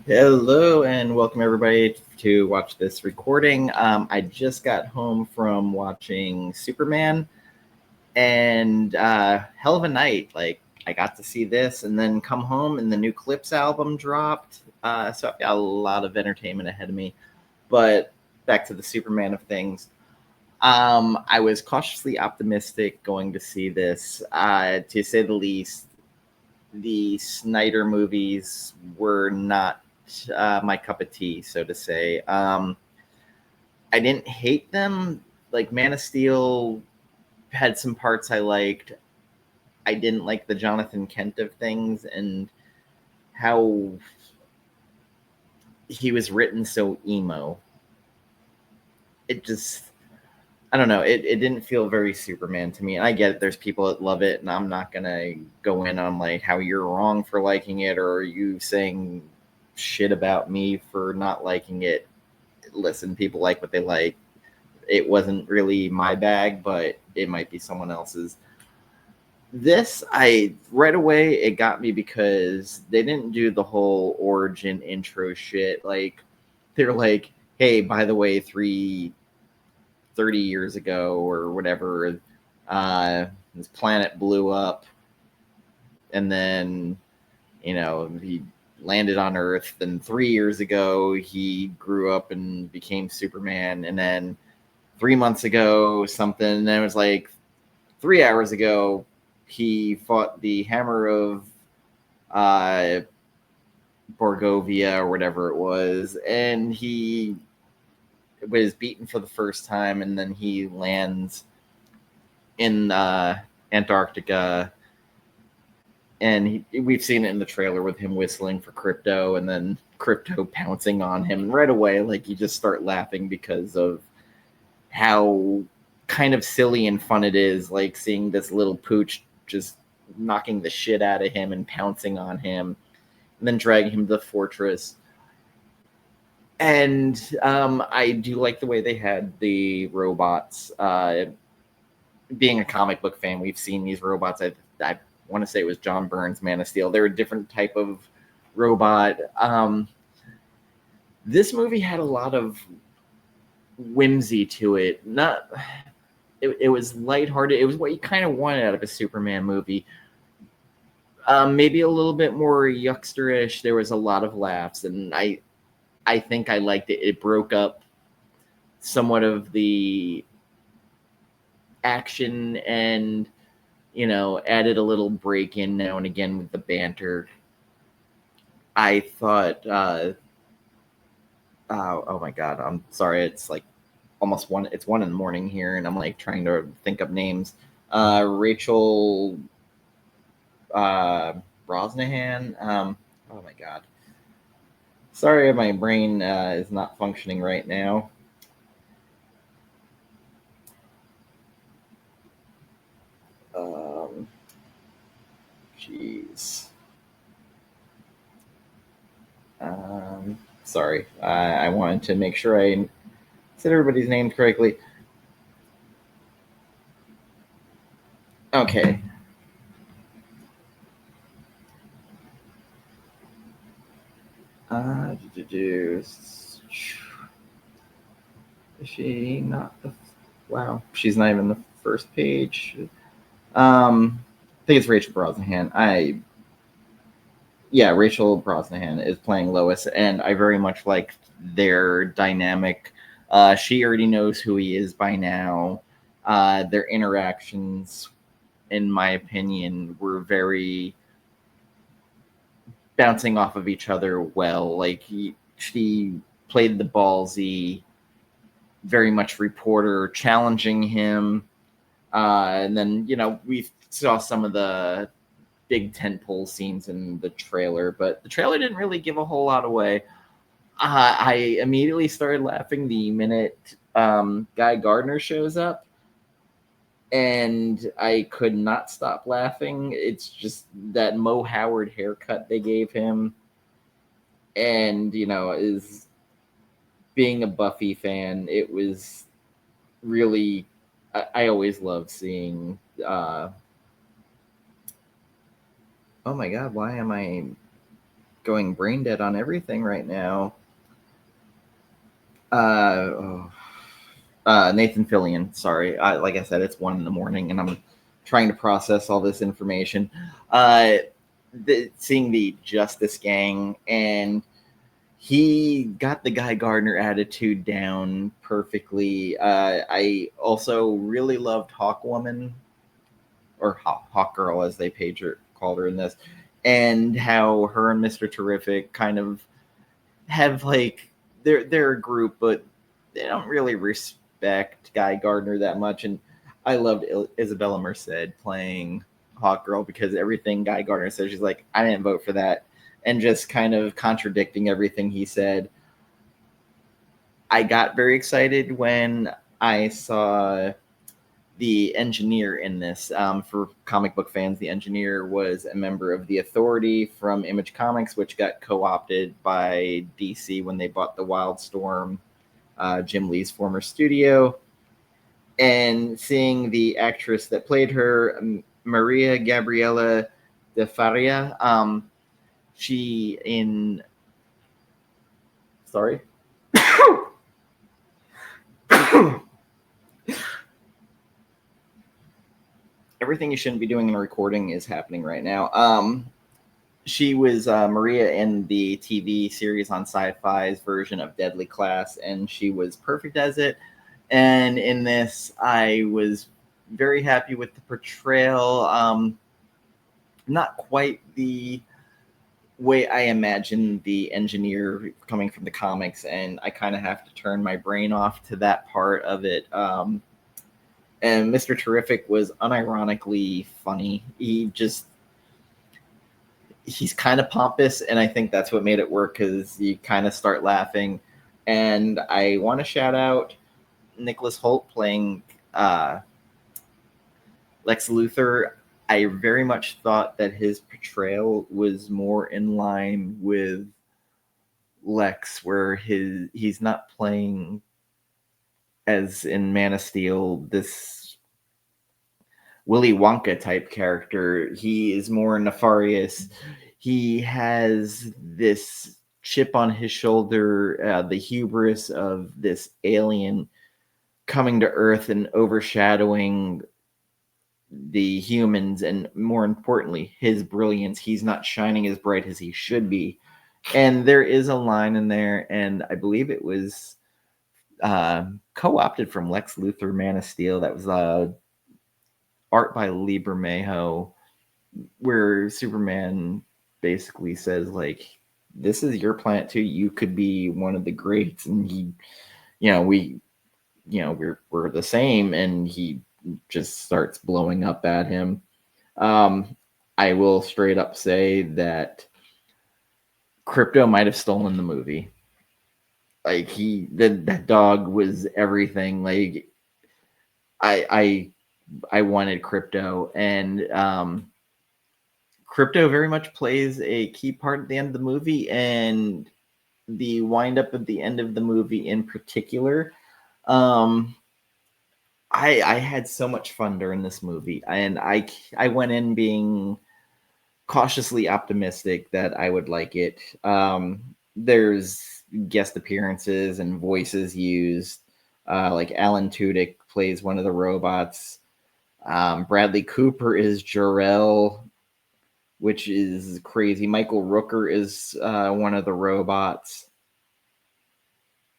Hello and welcome everybody to watch this recording. I just got home from watching Superman, and hell of a night. Like I got to see this, and then come home, and the new Clips album dropped. So I've got a lot of entertainment ahead of me. But back to the Superman of things. I was cautiously optimistic going to see this. To say the least, the Snyder movies were not my cup of tea, so to say. I didn't hate them. Like Man of Steel had some parts I liked. I didn't like the Jonathan Kent of things and how he was written so emo. It just, I don't know. It didn't feel very Superman to me. And I get it. There's people that love it, and I'm not gonna go in on like how you're wrong for liking it or you saying shit about me for not liking it. Listen, people like what they like. It wasn't really my bag, but it might be someone else's. This, I right away, it got me because they didn't do the whole origin intro shit. Like, they're like, hey, by the way, 30 years ago or whatever, this planet blew up, and then, he landed on Earth. Then 3 years ago, he grew up and became Superman. And then 3 months ago, something, and then it was like 3 hours ago, he fought the Hammer of uh, Borgovia or whatever it was, and he was beaten for the first time, and then he lands in Antarctica, and we've seen it in the trailer with him whistling for Crypto, and then Crypto pouncing on him, and right away, like, you just start laughing because of how kind of silly and fun it is, like seeing this little pooch just knocking the shit out of him and pouncing on him, and then dragging him to the fortress. And I do like the way they had the robots. Being a comic book fan, we've seen these robots. I want to say it was John Byrne's Man of Steel. They're a different type of robot. This movie had a lot of whimsy to it. It was lighthearted. It was what you kind of wanted out of a Superman movie. Maybe a little bit more yucksterish. There was a lot of laughs, and I think I liked it. It broke up somewhat of the action and added a little break in now and again with the banter. I thought, oh my god, I'm sorry. It's like almost one. It's 1 a.m. here, and I'm like trying to think up names. Rachel Brosnahan. Oh my god. Sorry, my brain is not functioning right now. Jeez. Sorry. I wanted to make sure I said everybody's name correctly. Okay. Is she not the? Wow, she's not even the first page. I think it's Rachel Brosnahan. Yeah, Rachel Brosnahan is playing Lois, and I very much like their dynamic. She already knows who he is by now. Their interactions, in my opinion, were very bouncing off of each other well. Like she played the ballsy, very much reporter, challenging him. And then, we saw some of the big tentpole scenes in the trailer, but the trailer didn't really give a whole lot away. I immediately started laughing the minute Guy Gardner shows up, and I could not stop laughing. It's just that Mo Howard haircut they gave him, and is being a Buffy fan. It was really, I always love seeing. Oh my god, why am I going brain dead on everything right now. Oh. Nathan Fillion. Sorry, like I said, it's 1 a.m. and I'm trying to process all this information. Seeing the Justice Gang, and he got the Guy Gardner attitude down perfectly. I also really loved Hawkwoman, or Hawk Girl as they called her in this, and how her and Mr. Terrific kind of have like they're a group, but they don't really respect Guy Gardner that much. And I loved Isabella Merced playing Hawk Girl, because everything Guy Gardner says, she's like, I didn't vote for that, and just kind of contradicting everything he said. I got very excited when I saw the engineer in this. For comic book fans, the engineer was a member of the Authority from Image Comics, which got co-opted by DC when they bought the Wildstorm, Jim Lee's former studio. And seeing the actress that played her, Maria Gabriela de Faria, she in... Sorry. Everything you shouldn't be doing in a recording is happening right now. She was Maria in the TV series on Sci-Fi's version of Deadly Class, and she was perfect as it. And in this, I was very happy with the portrayal. Not quite the way I imagine the engineer coming from the comics, and I kind of have to turn my brain off to that part of it. And Mr. Terrific was unironically funny. He's kind of pompous, and I think that's what made it work, because you kind of start laughing. And I want to shout out Nicholas Hoult playing Lex Luthor. I very much thought that his portrayal was more in line with Lex, where he's not playing, as in Man of Steel, this Willy Wonka type character. He is more nefarious. He has this chip on his shoulder, the hubris of this alien coming to Earth and overshadowing the humans, and more importantly, his brilliance. He's not shining as bright as he should be. And there is a line in there, and I believe it was co-opted from Lex Luthor Man of Steel, that was art by Lee Bermejo, where Superman basically says, like, this is your planet too, you could be one of the greats. And he, we're the same, and he just starts blowing up at him. I will straight up say that Crypto might have stolen the movie. Like, that dog was everything. Like, I wanted Crypto, and Crypto very much plays a key part at the end of the movie, and the wind up at the end of the movie in particular. I had so much fun during this movie, and I went in being cautiously optimistic that I would like it. There's guest appearances and voices used. Like Alan Tudyk plays one of the robots. Bradley Cooper is Jor-El, which is crazy. Michael Rooker is one of the robots.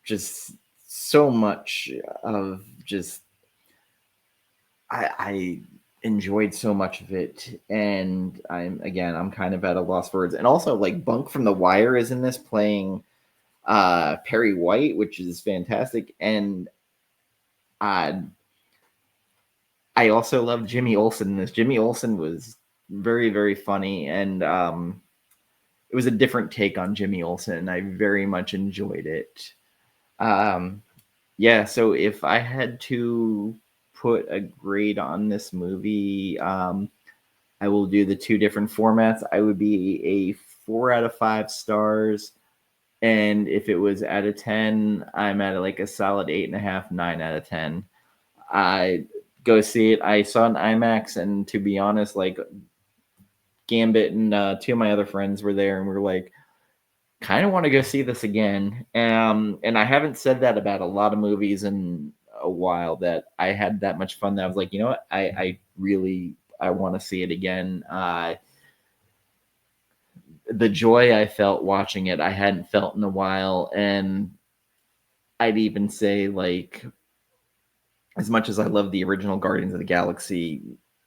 Just so much of just... I enjoyed so much of it, and I'm kind of at a loss for words. And also, like, Bunk from The Wire is in this, playing Perry White, which is fantastic. And I also love Jimmy Olsen in this. Jimmy Olsen was very, very funny, and it was a different take on Jimmy Olsen, and I very much enjoyed it. Yeah, so if I had to put a grade on this movie, I will do the two different formats. I would be a 4 out of 5 stars. And if it was out of 10, I'm at like a solid 8.5, 9 out of 10. I go see it. I saw an IMAX, and to be honest, like, Gambit and two of my other friends were there, and we were like, kind of want to go see this again. And I haven't said that about a lot of movies in a while, that I had that much fun that I was like, you know what, I really I want to see it again. The joy I felt watching it, I hadn't felt in a while, and I'd even say, like, as much as I love the original Guardians of the Galaxy,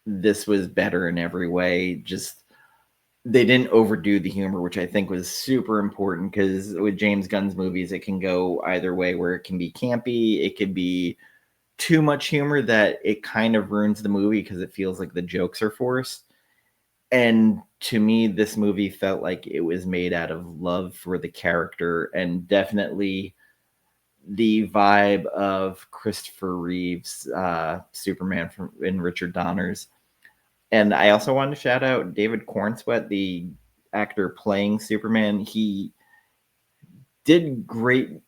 this was better in every way. Just they didn't overdo the humor, which I think was super important, because with James Gunn's movies, it can go either way, where it can be campy, it could be too much humor that it kind of ruins the movie because it feels like the jokes are forced. And to me, this movie felt like it was made out of love for the character, and definitely the vibe of Christopher Reeve's Superman from in Richard Donner's. And I also wanted to shout out David Cornsweet, the actor playing Superman. He did great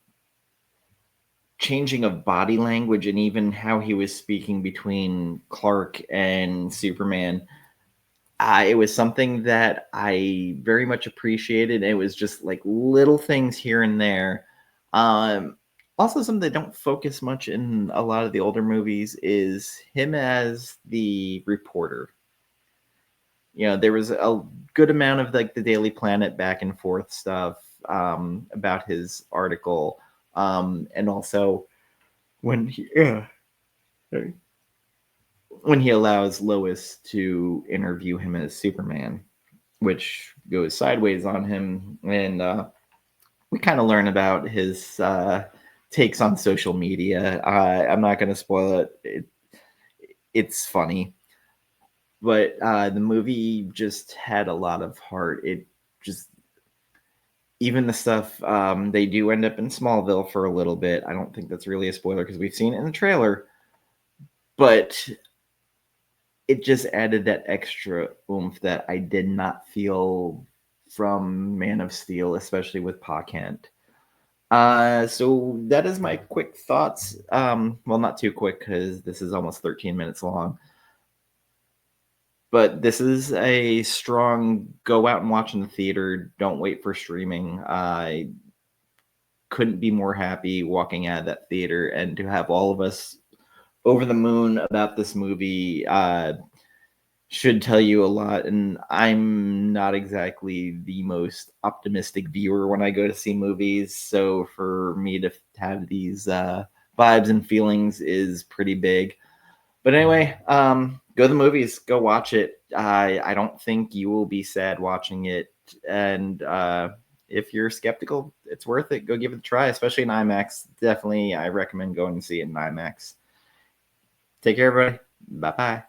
changing of body language, and even how he was speaking between Clark and Superman. It was something that I very much appreciated. It was just like little things here and there. Um, Also, something that don't focus much in a lot of the older movies is him as the reporter. There was a good amount of like the Daily Planet back and forth stuff about his article, and also when he sorry, when he allows Lois to interview him as Superman, which goes sideways on him, and we kind of learn about his takes on social media. I'm not going to spoil it. It's funny, but the movie just had a lot of heart. It just, even the stuff, they do end up in Smallville for a little bit. I don't think that's really a spoiler because we've seen it in the trailer, but it just added that extra oomph that I did not feel from Man of Steel, especially with Pa Kent. So that is my quick thoughts. Well, not too quick because this is almost 13 minutes long. But this is a strong go out and watch in the theater. Don't wait for streaming. I couldn't be more happy walking out of that theater, and to have all of us over the moon about this movie should tell you a lot. And I'm not exactly the most optimistic viewer when I go to see movies, so for me to have these vibes and feelings is pretty big. But anyway, go to the movies, go watch it. I don't think you will be sad watching it. And if you're skeptical, it's worth it. Go give it a try, especially in IMAX. Definitely, I recommend going to see it in IMAX. Take care, everybody. Bye bye.